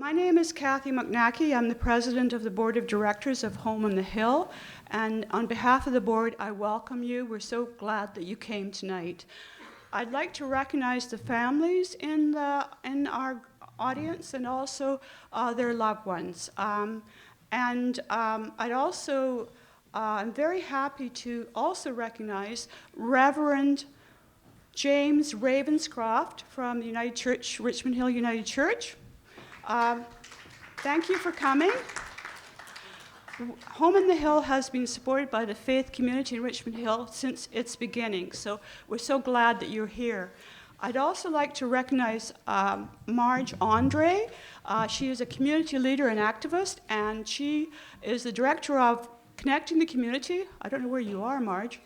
My name is Kathy Mochnacki. I'm the president of the board of directors of Home on the Hill, and on behalf of the board, I welcome you. We're so glad that you came tonight. I'd like to recognize the families in our audience and also their loved ones. I'm very happy to also recognize Reverend James Ravenscroft from the United Church, Richmond Hill United Church. Thank you for coming. Home on the Hill has been supported by the faith community in Richmond Hill since its beginning, so we're so glad that you're here. I'd also like to recognize Marge Andre. She is a community leader and activist, and she is the director of Connecting the Community. I don't know where you are, Marge.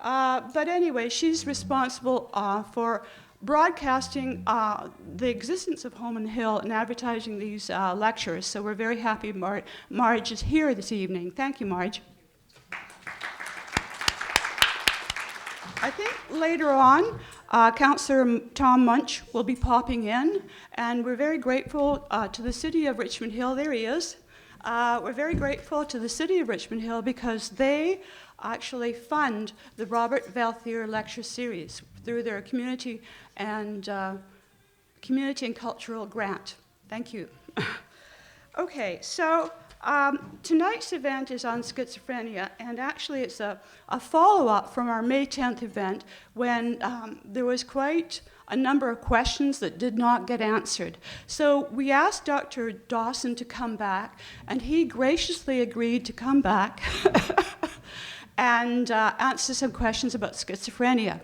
But anyway, she's responsible for broadcasting the existence of Home on the Hill and advertising these lectures. So we're very happy Marge is here this evening. Thank you, Marge. I think later on, Councillor Tom Munch will be popping in, and we're very grateful to the City of Richmond Hill. There he is. We're very grateful to the City of Richmond Hill because they actually fund the Robert Veltheer Lecture Series through their community and cultural grant. Thank you. Okay, so tonight's event is on schizophrenia, and actually it's a follow-up from our May 10th event when there was quite a number of questions that did not get answered. So we asked Dr. Dawson to come back, and he graciously agreed to come back and answer some questions about schizophrenia.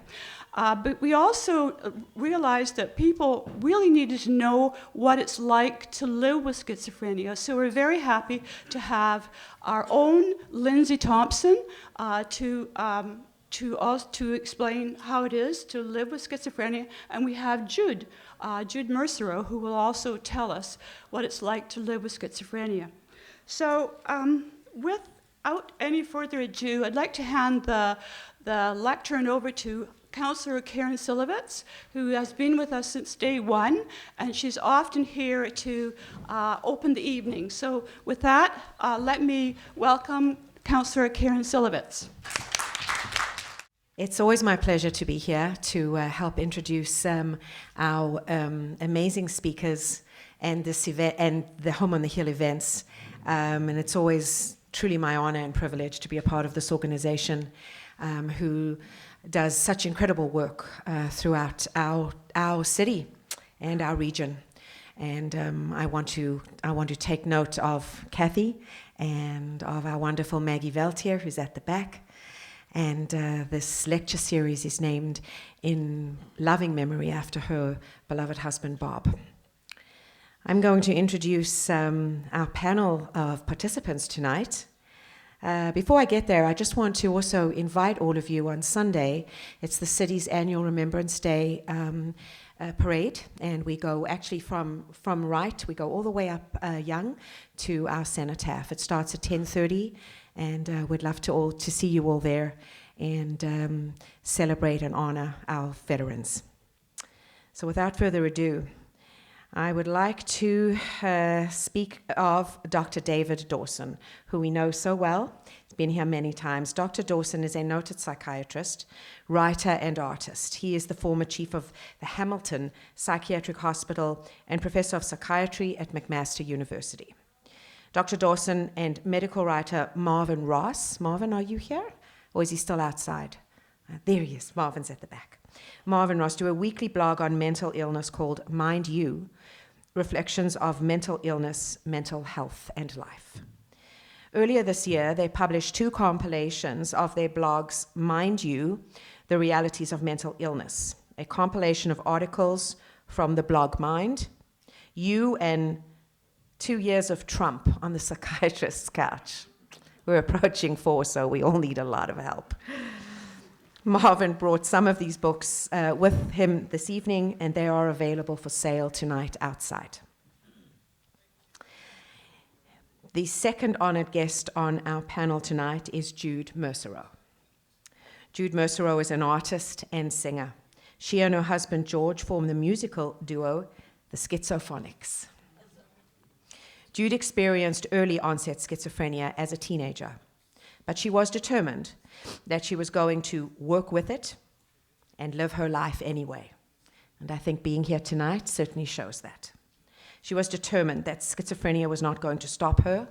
But we also realized that people really needed to know what it's like to live with schizophrenia. So we're very happy to have our own Lindsay Thompson to explain how it is to live with schizophrenia. And we have Jude Merserau, who will also tell us what it's like to live with schizophrenia. So without any further ado, I'd like to hand the lectern over to Councillor Cilevitz, who has been with us since day one, and she's often here to open the evening. So with that, let me welcome Councillor Cilevitz. It's always my pleasure to be here to help introduce our amazing speakers and this event and the Home on the Hill events. And it's always truly my honor and privilege to be a part of this organization who does such incredible work throughout our city and our region. And I want to take note of Kathy and of our wonderful Maggie Veltheer, who's at the back. And this lecture series is named in loving memory after her beloved husband, Bob. I'm going to introduce our panel of participants tonight. Before I get there, I just want to also invite all of you on Sunday. It's the city's annual Remembrance Day parade, and we go actually from Wright, we go all the way up Young to our cenotaph. It starts at 10:30, and we'd love to see you all there and celebrate and honor our veterans. So without further ado, I would like to speak of Dr. David Dawson, who we know so well. He's been here many times. Dr. Dawson is a noted psychiatrist, writer, and artist. He is the former chief of the Hamilton Psychiatric Hospital and professor of psychiatry at McMaster University. Dr. Dawson and medical writer Marvin Ross. Marvin, are you here? Or is he still outside? There he is. Marvin's at the back. Marvin Ross do a weekly blog on mental illness called Mind You, Reflections of Mental Illness, Mental Health, and Life. Earlier this year, they published 2 compilations of their blogs, Mind You, The Realities of Mental Illness, a compilation of articles from the blog Mind, You and 2 years of Trump on the psychiatrist's couch. We're approaching 4, so we all need a lot of help. Marvin brought some of these books with him this evening, and they are available for sale tonight outside. The second honored guest on our panel tonight is Jude Merserau. Jude Merserau is an artist and singer. She and her husband George form the musical duo, the Schizophonics. Jude experienced early onset schizophrenia as a teenager, but she was determined that she was going to work with it and live her life anyway. And I think being here tonight certainly shows that. She was determined that schizophrenia was not going to stop her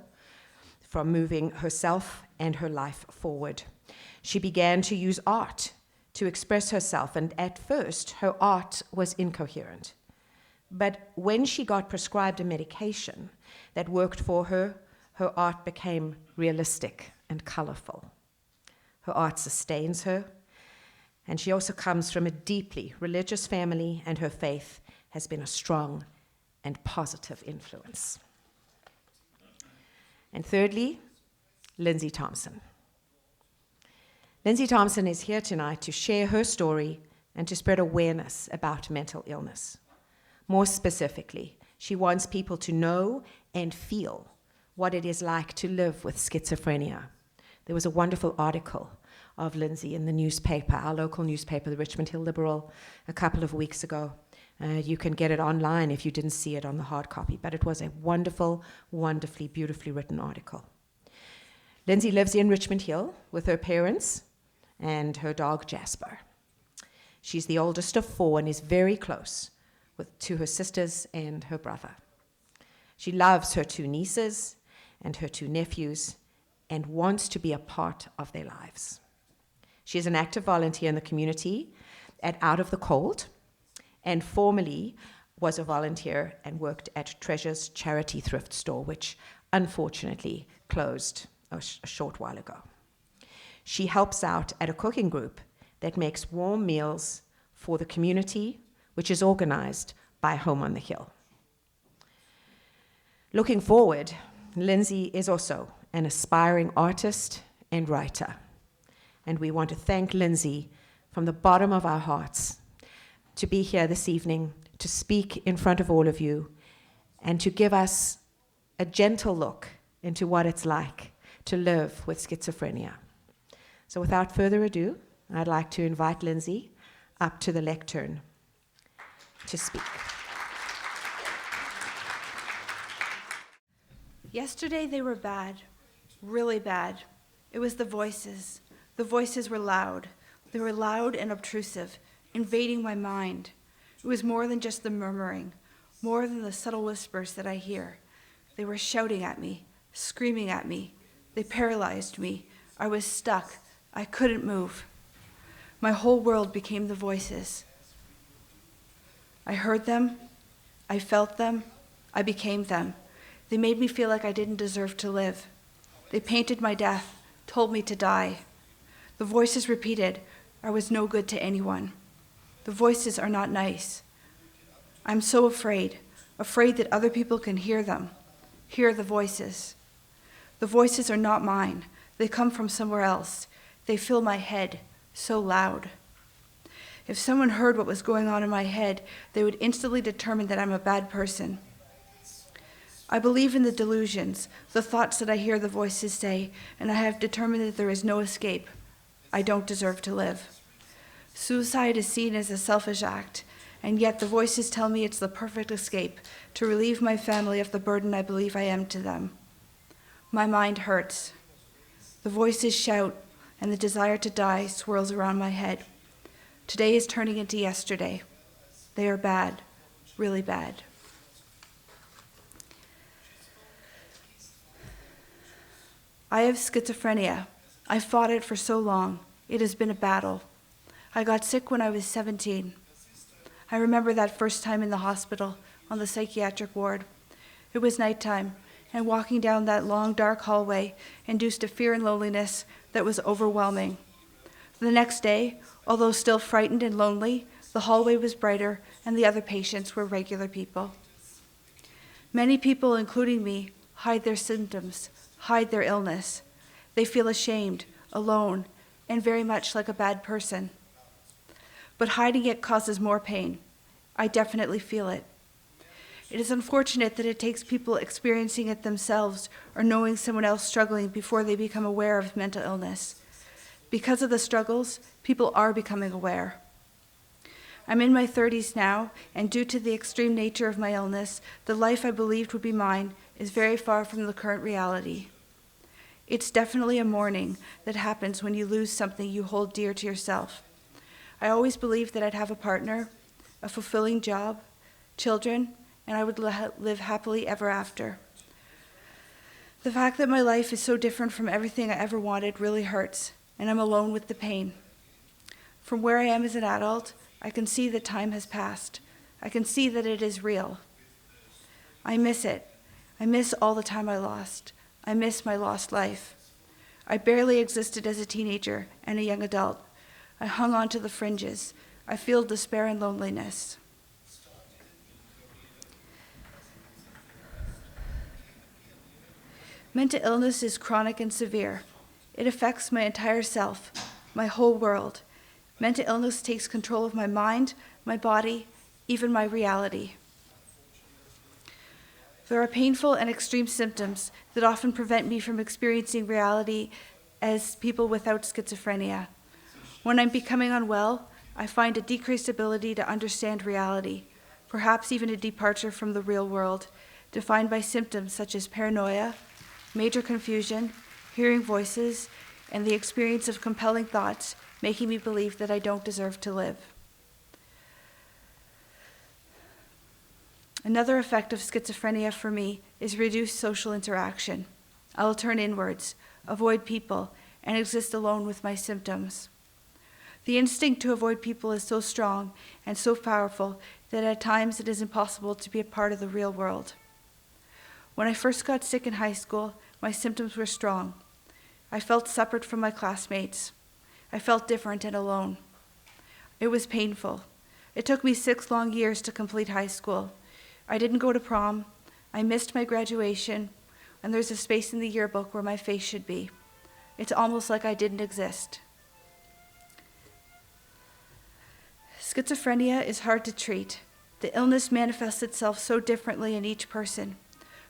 from moving herself and her life forward. She began to use art to express herself, and at first, her art was incoherent. But when she got prescribed a medication that worked for her, her art became realistic and colorful. Her art sustains her, and she also comes from a deeply religious family, and her faith has been a strong and positive influence. And thirdly, Lindsay Thompson. Lindsay Thompson is here tonight to share her story and to spread awareness about mental illness. More specifically, she wants people to know and feel what it is like to live with schizophrenia. There was a wonderful article of Lindsay in the newspaper, our local newspaper, the Richmond Hill Liberal, a couple of weeks ago. You can get it online if you didn't see it on the hard copy, but it was a wonderful, wonderfully, beautifully written article. Lindsay lives in Richmond Hill with her parents and her dog Jasper. She's the oldest of 4 and is very close to her sisters and her brother. She loves her 2 nieces and her 2 nephews and wants to be a part of their lives. She is an active volunteer in the community at Out of the Cold, and formerly was a volunteer and worked at Treasure's charity thrift store, which unfortunately closed a short while ago. She helps out at a cooking group that makes warm meals for the community, which is organized by Home on the Hill. Looking forward, Lindsay is also an aspiring artist and writer. And we want to thank Lindsay from the bottom of our hearts to be here this evening, to speak in front of all of you, and to give us a gentle look into what it's like to live with schizophrenia. So without further ado, I'd like to invite Lindsay up to the lectern to speak. Yesterday they were bad, really bad. It was the voices. The voices were loud. They were loud and obtrusive, invading my mind. It was more than just the murmuring, more than the subtle whispers that I hear. They were shouting at me, screaming at me. They paralyzed me. I was stuck. I couldn't move. My whole world became the voices. I heard them. I felt them. I became them. They made me feel like I didn't deserve to live. They painted my death, told me to die. The voices repeated, I was no good to anyone. The voices are not nice. I'm so afraid that other people can hear them, hear the voices. The voices are not mine. They come from somewhere else. They fill my head so loud. If someone heard what was going on in my head, they would instantly determine that I'm a bad person. I believe in the delusions, the thoughts that I hear the voices say, and I have determined that there is no escape. I don't deserve to live. Suicide is seen as a selfish act, and yet the voices tell me it's the perfect escape to relieve my family of the burden I believe I am to them. My mind hurts. The voices shout, and the desire to die swirls around my head. Today is turning into yesterday. They are bad, really bad. I have schizophrenia. I fought it for so long. It has been a battle. I got sick when I was 17. I remember that first time in the hospital on the psychiatric ward. It was nighttime, and walking down that long, dark hallway induced a fear and loneliness that was overwhelming. The next day, although still frightened and lonely, the hallway was brighter, and the other patients were regular people. Many people, including me, hide their symptoms, hide their illness. They feel ashamed, alone, and very much like a bad person. But hiding it causes more pain. I definitely feel it. It is unfortunate that it takes people experiencing it themselves or knowing someone else struggling before they become aware of mental illness. Because of the struggles, people are becoming aware. I'm in my 30s now, and due to the extreme nature of my illness, the life I believed would be mine is very far from the current reality. It's definitely a mourning that happens when you lose something you hold dear to yourself. I always believed that I'd have a partner, a fulfilling job, children, and I would live happily ever after. The fact that my life is so different from everything I ever wanted really hurts, and I'm alone with the pain. From where I am as an adult, I can see that time has passed. I can see that it is real. I miss it. I miss all the time I lost. I miss my lost life. I barely existed as a teenager and a young adult. I hung on to the fringes. I feel despair and loneliness. Mental illness is chronic and severe. It affects my entire self, my whole world. Mental illness takes control of my mind, my body, even my reality. There are painful and extreme symptoms that often prevent me from experiencing reality as people without schizophrenia. When I'm becoming unwell, I find a decreased ability to understand reality, perhaps even a departure from the real world, defined by symptoms such as paranoia, major confusion, hearing voices, and the experience of compelling thoughts, making me believe that I don't deserve to live. Another effect of schizophrenia for me is reduced social interaction. I will turn inwards, avoid people, and exist alone with my symptoms. The instinct to avoid people is so strong and so powerful that at times it is impossible to be a part of the real world. When I first got sick in high school, my symptoms were strong. I felt separate from my classmates. I felt different and alone. It was painful. It took me 6 long years to complete high school. I didn't go to prom. I missed my graduation, and there's a space in the yearbook where my face should be. It's almost like I didn't exist. Schizophrenia is hard to treat. The illness manifests itself so differently in each person.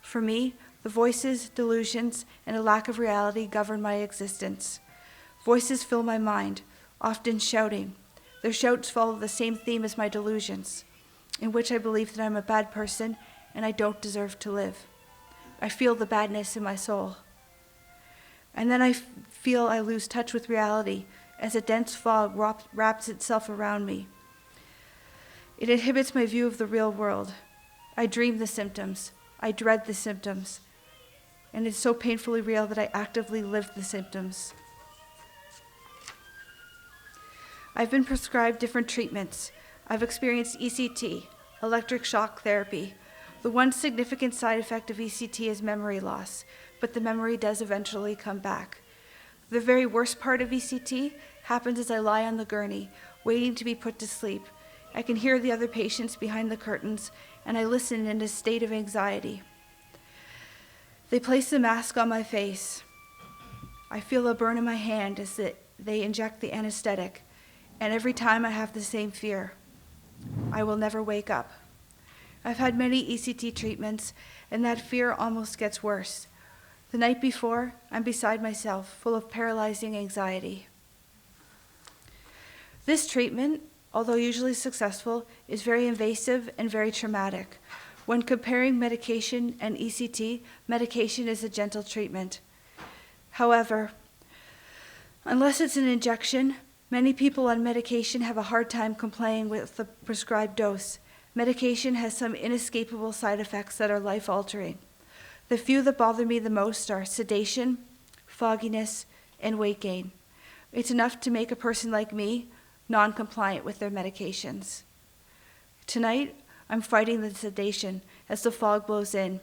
For me, the voices, delusions, and a lack of reality govern my existence. Voices fill my mind, often shouting. Their shouts follow the same theme as my delusions, in which I believe that I'm a bad person and I don't deserve to live. I feel the badness in my soul. And then I feel I lose touch with reality as a dense fog wraps itself around me. It inhibits my view of the real world. I dream the symptoms. I dread the symptoms. And it's so painfully real that I actively live the symptoms. I've been prescribed different treatments. I've experienced ECT, electric shock therapy. The one significant side effect of ECT is memory loss, but the memory does eventually come back. The very worst part of ECT happens as I lie on the gurney, waiting to be put to sleep. I can hear the other patients behind the curtains, and I listen in a state of anxiety. They place the mask on my face. I feel a burn in my hand as they inject the anesthetic, and every time I have the same fear. I will never wake up. I've had many ECT treatments, and that fear almost gets worse. The night before, I'm beside myself, full of paralyzing anxiety. This treatment, although usually successful, is very invasive and very traumatic. When comparing medication and ECT, medication is a gentle treatment. However, unless it's an injection, many people on medication have a hard time complying with the prescribed dose. Medication has some inescapable side effects that are life-altering. The few that bother me the most are sedation, fogginess, and weight gain. It's enough to make a person like me non-compliant with their medications. Tonight, I'm fighting the sedation as the fog blows in.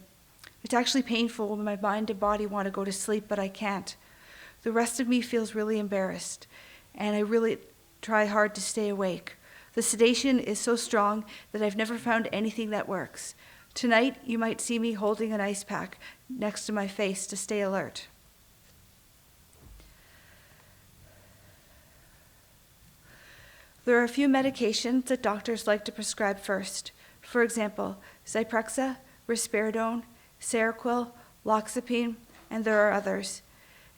It's actually painful when my mind and body want to go to sleep, but I can't. The rest of me feels really embarrassed, and I really try hard to stay awake. The sedation is so strong that I've never found anything that works. Tonight, you might see me holding an ice pack next to my face to stay alert. There are a few medications that doctors like to prescribe first. For example, Zyprexa, Risperidone, Seroquel, Loxapine, and there are others.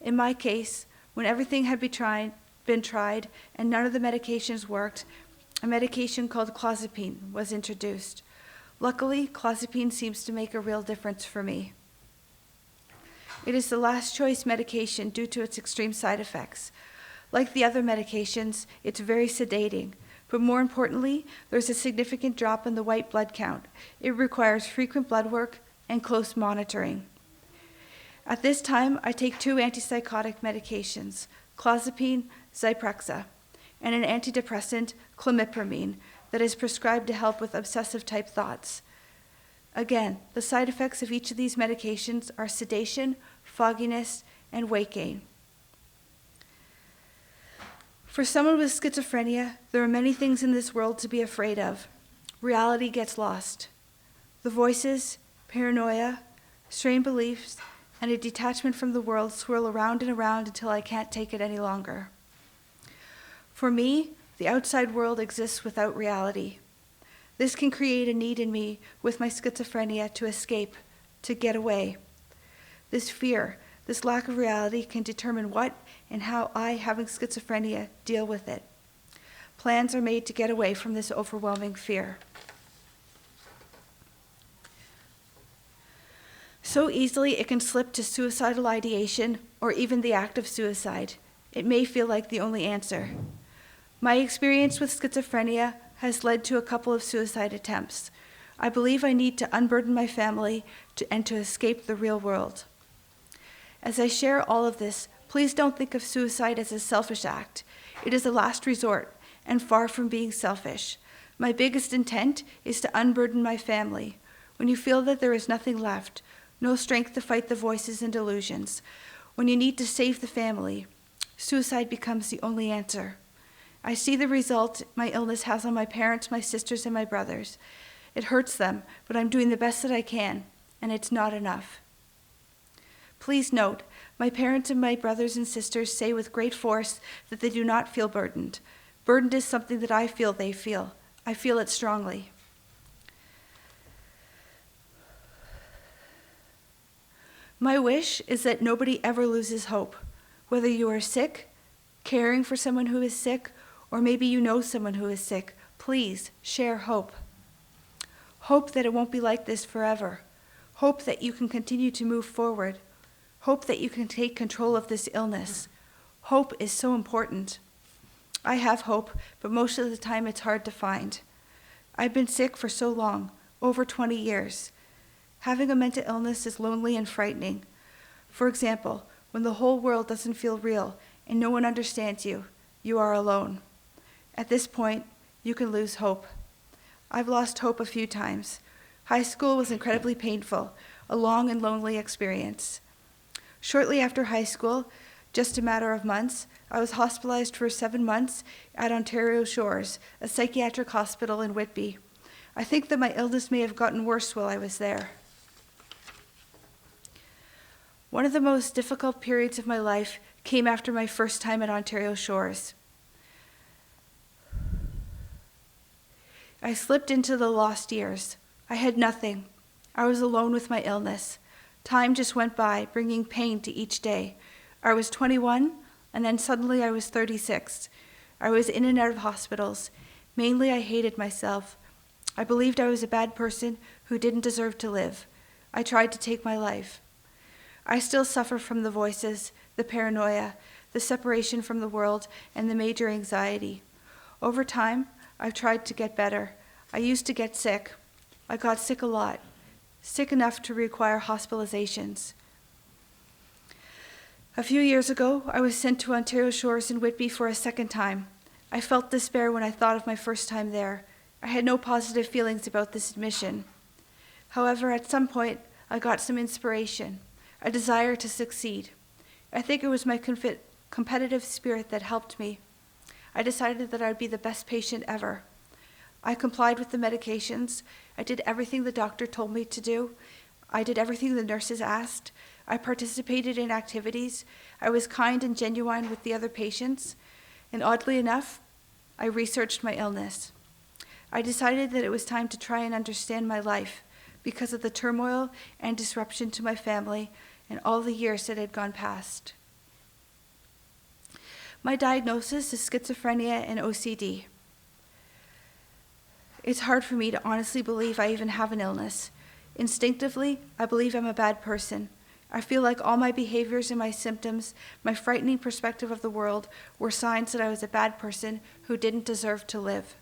In my case, when everything had been tried and none of the medications worked, a medication called clozapine was introduced. Luckily, clozapine seems to make a real difference for me. It is the last choice medication due to its extreme side effects. Like the other medications, it's very sedating, but more importantly, there's a significant drop in the white blood count. It requires frequent blood work and close monitoring. At this time, I take 2 antipsychotic medications, clozapine, Zyprexa, and an antidepressant, clomipramine, that is prescribed to help with obsessive-type thoughts. Again, the side effects of each of these medications are sedation, fogginess, and weight gain. For someone with schizophrenia, there are many things in this world to be afraid of. Reality gets lost. The voices, paranoia, strained beliefs, and a detachment from the world swirl around and around until I can't take it any longer. For me, the outside world exists without reality. This can create a need in me with my schizophrenia to escape, to get away. This fear, this lack of reality can determine what and how I, having schizophrenia, deal with it. Plans are made to get away from this overwhelming fear. So easily it can slip to suicidal ideation or even the act of suicide. It may feel like the only answer. My experience with schizophrenia has led to a couple of suicide attempts. I believe I need to unburden my family and to escape the real world. As I share all of this, please don't think of suicide as a selfish act. It is a last resort and far from being selfish. My biggest intent is to unburden my family. When you feel that there is nothing left, no strength to fight the voices and delusions, when you need to save the family, suicide becomes the only answer. I see the result my illness has on my parents, my sisters, and my brothers. It hurts them, but I'm doing the best that I can, and it's not enough. Please note, my parents and my brothers and sisters say with great force that they do not feel burdened. Burdened is something that I feel they feel. I feel it strongly. My wish is that nobody ever loses hope. Whether you are sick, caring for someone who is sick, or maybe you know someone who is sick, please share hope. Hope that it won't be like this forever. Hope that you can continue to move forward. Hope that you can take control of this illness. Hope is so important. I have hope, but most of the time it's hard to find. I've been sick for so long, over 20 years. Having a mental illness is lonely and frightening. For example, when the whole world doesn't feel real and no one understands you, you are alone. At this point, you can lose hope. I've lost hope a few times. High school was incredibly painful, a long and lonely experience. Shortly after high school, just a matter of months, I was hospitalized for 7 months at Ontario Shores, a psychiatric hospital in Whitby. I think that my illness may have gotten worse while I was there. One of the most difficult periods of my life came after my first time at Ontario Shores. I slipped into the lost years. I had nothing. I was alone with my illness. Time just went by, bringing pain to each day. I was 21, and then suddenly I was 36. I was in and out of hospitals. Mainly I hated myself. I believed I was a bad person who didn't deserve to live. I tried to take my life. I still suffer from the voices, the paranoia, the separation from the world, and the major anxiety. Over time, I've tried to get better. I used to get sick. I got sick a lot, sick enough to require hospitalizations. A few years ago, I was sent to Ontario Shores in Whitby for a second time. I felt despair when I thought of my first time there. I had no positive feelings about this admission. However, at some point, I got some inspiration, a desire to succeed. I think it was my competitive spirit that helped me. I decided that I would be the best patient ever. I complied with the medications. I did everything the doctor told me to do. I did everything the nurses asked. I participated in activities. I was kind and genuine with the other patients. And oddly enough, I researched my illness. I decided that it was time to try and understand my life because of the turmoil and disruption to my family and all the years that had gone past. My diagnosis is schizophrenia and OCD. It's hard for me to honestly believe I even have an illness. Instinctively, I believe I'm a bad person. I feel like all my behaviors and my symptoms, my frightening perspective of the world, were signs that I was a bad person who didn't deserve to live.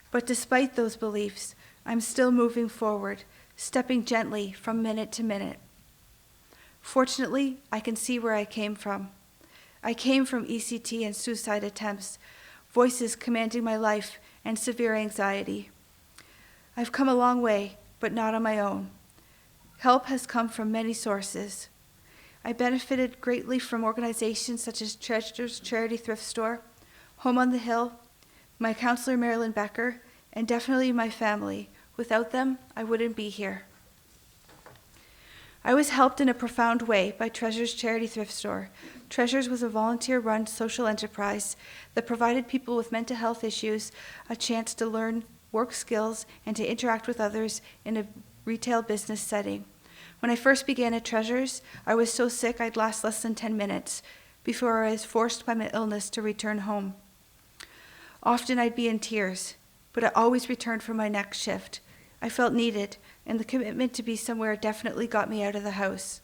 But despite those beliefs, I'm still moving forward, stepping gently from minute to minute. Fortunately, I can see where I came from. I came from ECT and suicide attempts, voices commanding my life, and severe anxiety. I've come a long way, but not on my own. Help has come from many sources. I benefited greatly from organizations such as Treasures Charity Thrift Store, Home on the Hill, my counselor Marilyn Becker, and definitely my family. Without them, I wouldn't be here. I was helped in a profound way by Treasures Charity Thrift Store. Treasures was a volunteer-run social enterprise that provided people with mental health issues a chance to learn work skills and to interact with others in a retail business setting. When I first began at Treasures, I was so sick I'd last less than 10 minutes before I was forced by my illness to return home. Often I'd be in tears, but I always returned for my next shift. I felt needed, and the commitment to be somewhere definitely got me out of the house.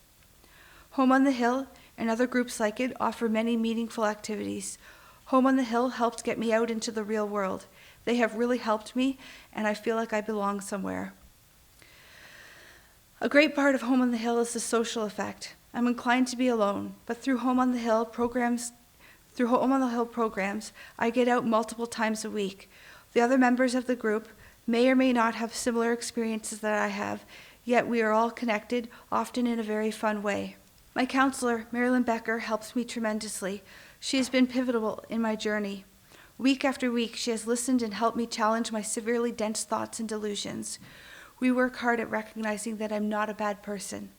Home on the Hill and other groups like it offer many meaningful activities. Home on the Hill helped get me out into the real world. They have really helped me, and I feel like I belong somewhere. A great part of Home on the Hill is the social effect. I'm inclined to be alone, but through Home on the Hill programs, I get out multiple times a week. The other members of the group may or may not have similar experiences that I have, yet we are all connected, often in a very fun way. My counselor, Marilyn Becker, helps me tremendously. She has been pivotal in my journey. Week after week, she has listened and helped me challenge my severely dense thoughts and delusions. We work hard at recognizing that I'm not a bad person.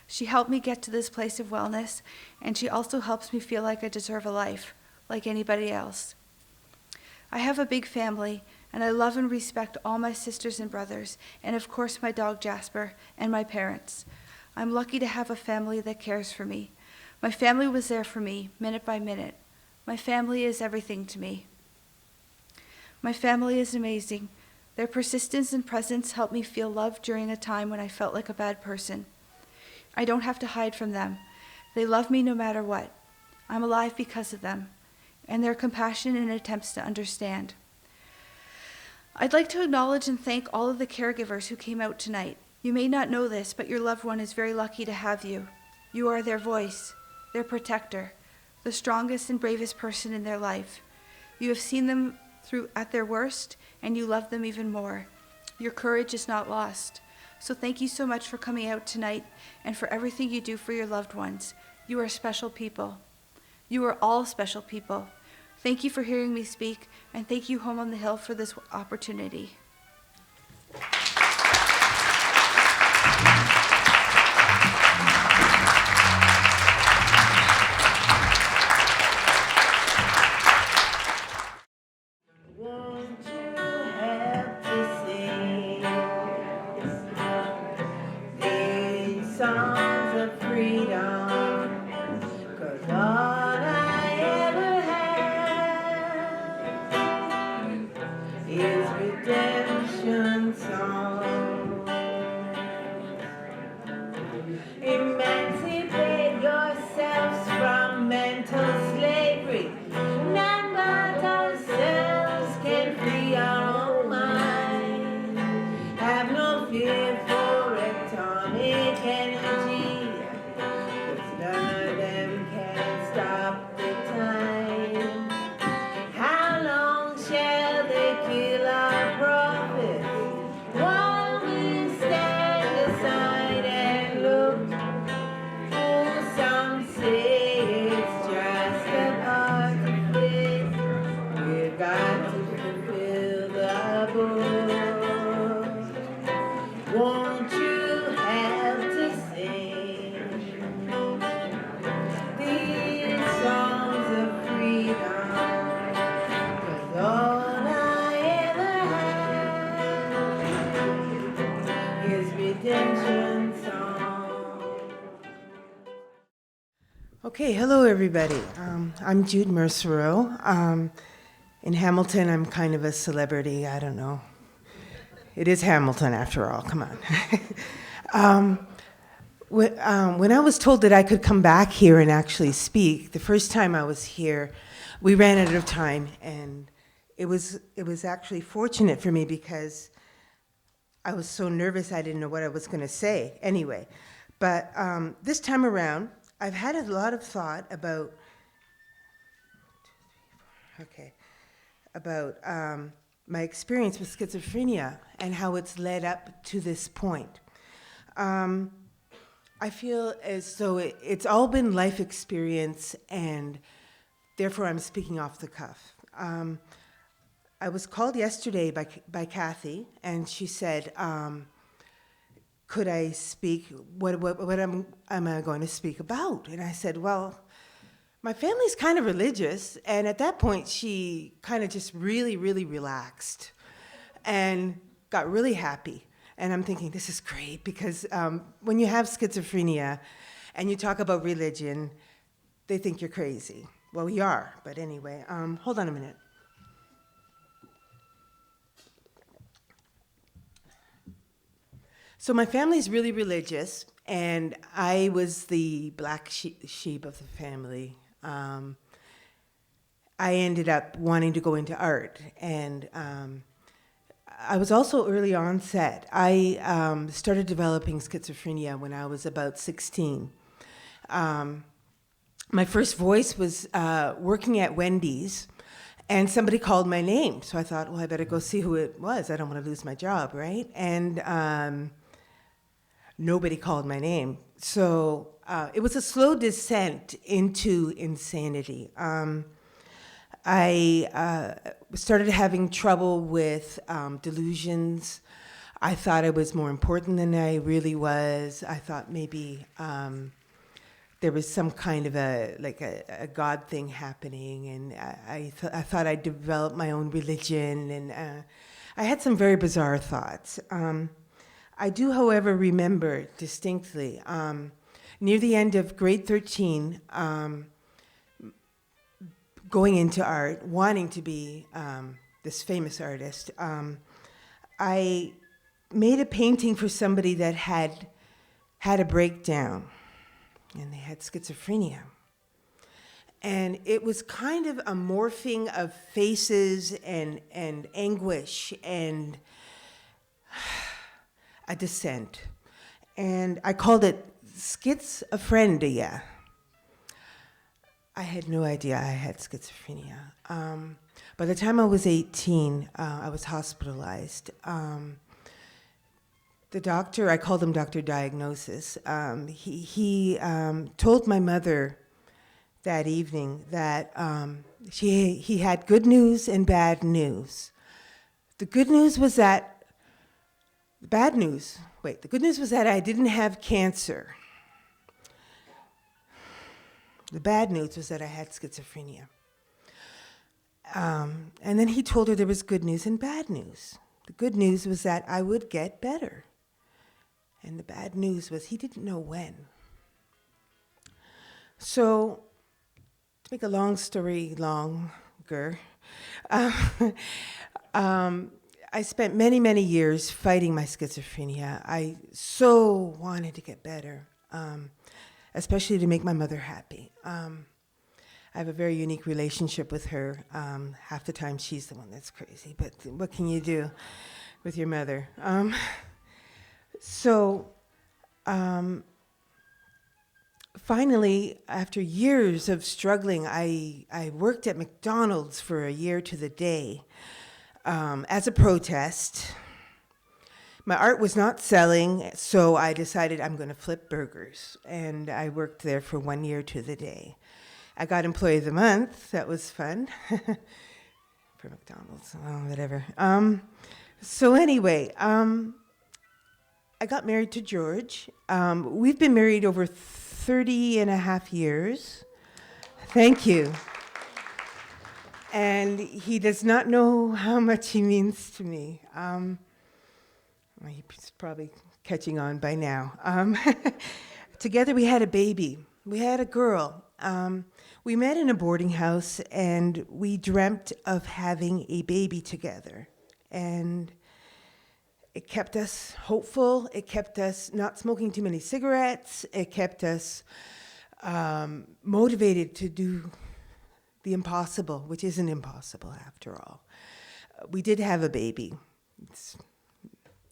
She helped me get to this place of wellness, and she also helps me feel like I deserve a life, like anybody else. I have a big family, and I love and respect all my sisters and brothers, and of course my dog Jasper, and my parents. I'm lucky to have a family that cares for me. My family was there for me, minute by minute. My family is everything to me. My family is amazing. Their persistence and presence helped me feel loved during a time when I felt like a bad person. I don't have to hide from them. They love me no matter what. I'm alive because of them, and their compassion and attempts to understand. I'd like to acknowledge and thank all of the caregivers who came out tonight. You may not know this, but your loved one is very lucky to have you. You are their voice, their protector, the strongest and bravest person in their life. You have seen them at their worst, and you love them even more. Your courage is not lost. So thank you so much for coming out tonight and for everything you do for your loved ones. You are special people. You are all special people. Thank you for hearing me speak, and thank you, Home on the Hill, for this opportunity. Emancipate yourselves from mental slavery. None but ourselves can free our own mind. Have no fear for atomic energy, 'cause none of them can stop the time. How long shall they kill our prophets while we stand aside and look? Oh, some say it's just an artifice. We've got to fulfill the book. Won't you help to sing these songs of freedom? 'Cause all I ever had is redemption song. Okay, hello everybody. I'm Jude Merserau, In Hamilton, I'm kind of a celebrity. I don't know. It is Hamilton, after all. Come on. When I was told that I could come back here and actually speak, the first time I was here, we ran out of time, and it was actually fortunate for me because I was so nervous I didn't know what I was going to say. Anyway, but this time around, I've had a lot of thought about my experience with schizophrenia and how it's led up to this point. I feel as though it's all been life experience, and therefore I'm speaking off the cuff. I was called yesterday by Kathy, and she said, could I speak, what am I going to speak about? And I said, well, my family's kind of religious, and at that point she kind of just really, really relaxed and got really happy. And I'm thinking, this is great, because when you have schizophrenia and you talk about religion, they think you're crazy. Well, we are, but anyway, hold on a minute. So my family's really religious, and I was the black sheep of the family. I ended up wanting to go into art, and I was also early onset. I started developing schizophrenia when I was about 16. My first voice was working at Wendy's, and somebody called my name. So I thought, well, I better go see who it was. I don't want to lose my job, right? And nobody called my name. So it was a slow descent into insanity. I started having trouble with delusions. I thought I was more important than I really was. I thought maybe there was some kind of a God thing happening, and I thought I'd developed my own religion, and I had some very bizarre thoughts. I do, however, remember distinctly, near the end of grade 13, going into art, wanting to be this famous artist, I made a painting for somebody that had a breakdown, and they had schizophrenia. And it was kind of a morphing of faces and anguish and a descent. And I called it Schizophrenia. I had no idea I had schizophrenia. By the time I was 18, I was hospitalized. The doctor, I called him Dr. Diagnosis, he told my mother that evening that he had good news and bad news. The good news was that the good news was that I didn't have cancer. The bad news was that I had schizophrenia. And then he told her there was good news and bad news. The good news was that I would get better. And the bad news was he didn't know when. So, to make a long story longer, I spent many, many years fighting my schizophrenia. I so wanted to get better, especially to make my mother happy. I have a very unique relationship with her. Half the time she's the one that's crazy, but what can you do with your mother? Finally, after years of struggling, I worked at McDonald's for a year to the day as a protest. My art was not selling, so I decided I'm going to flip burgers. And I worked there for 1 year to the day. I got Employee of the Month. That was fun. For McDonald's, whatever. So anyway, I got married to George. We've been married over 30 and a half years. Thank you. And he does not know how much he means to me. Well, he's probably catching on by now. Together we had a baby. We had a girl. We met in a boarding house, and we dreamt of having a baby together. And it kept us hopeful. It kept us not smoking too many cigarettes. It kept us motivated to do the impossible, which isn't impossible after all. We did have a baby. It's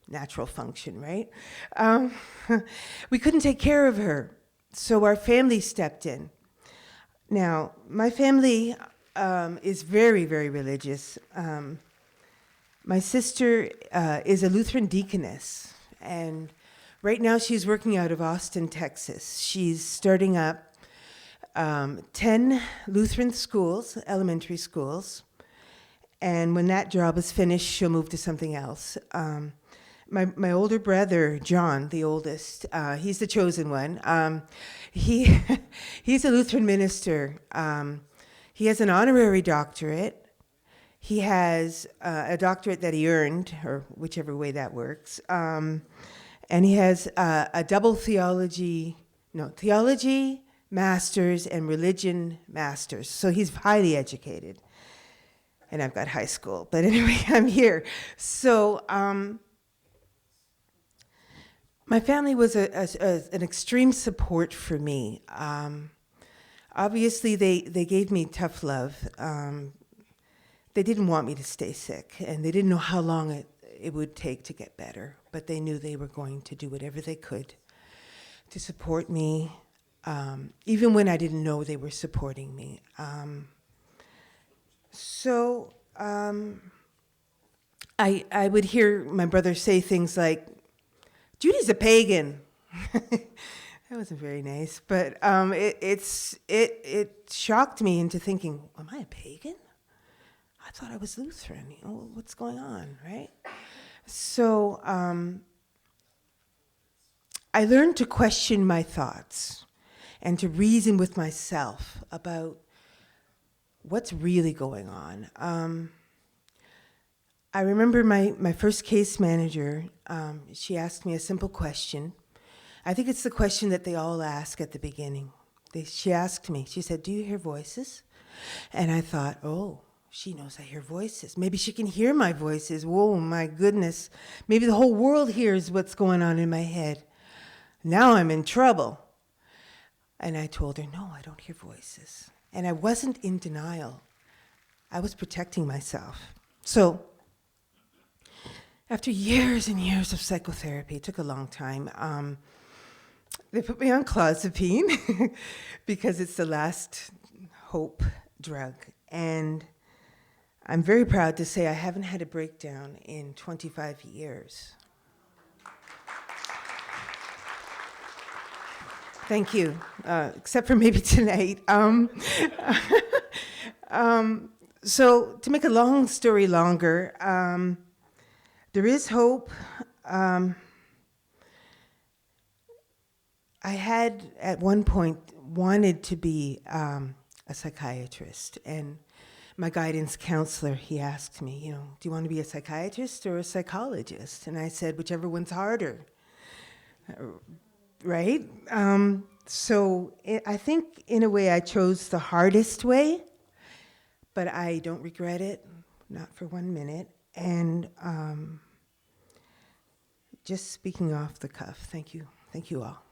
natural function, right? We couldn't take care of her, so our family stepped in. Now, my family is very, very religious. My sister is a Lutheran deaconess, and right now she's working out of Austin, Texas. She's starting up 10 Lutheran schools, elementary schools, and when that job is finished, she'll move to something else. My older brother, John, the oldest, he's the chosen one. He's a Lutheran minister. He has an honorary doctorate. He has a doctorate that he earned, or whichever way that works. And he has a double theology, master's, and religion master's. So he's highly educated. And I've got high school. But anyway, I'm here. So my family was an extreme support for me. Obviously, they gave me tough love. They didn't want me to stay sick, and they didn't know how long it would take to get better, but they knew they were going to do whatever they could to support me, even when I didn't know they were supporting me. I would hear my brother say things like, "Judy's a pagan." That wasn't very nice, but it shocked me into thinking, am I a pagan? I thought I was Lutheran. You know, what's going on, right? So I learned to question my thoughts and to reason with myself about what's really going on. I remember my first case manager, she asked me a simple question. I think it's the question that they all ask at the beginning. She asked me, she said, "Do you hear voices?" And I thought, oh, she knows I hear voices. Maybe she can hear my voices. Whoa, my goodness. Maybe the whole world hears what's going on in my head. Now I'm in trouble. And I told her, no, I don't hear voices. And I wasn't in denial. I was protecting myself. So after years and years of psychotherapy, it took a long time, they put me on clozapine because it's the last hope drug. And I'm very proud to say I haven't had a breakdown in 25 years. Thank you, except for maybe tonight. So to make a long story longer, there is hope. I had, at one point, wanted to be a psychiatrist, and my guidance counselor, he asked me, do you want to be a psychiatrist or a psychologist? And I said, whichever one's harder, right? I think, in a way, I chose the hardest way, but I don't regret it, not for 1 minute. And just speaking off the cuff, thank you all.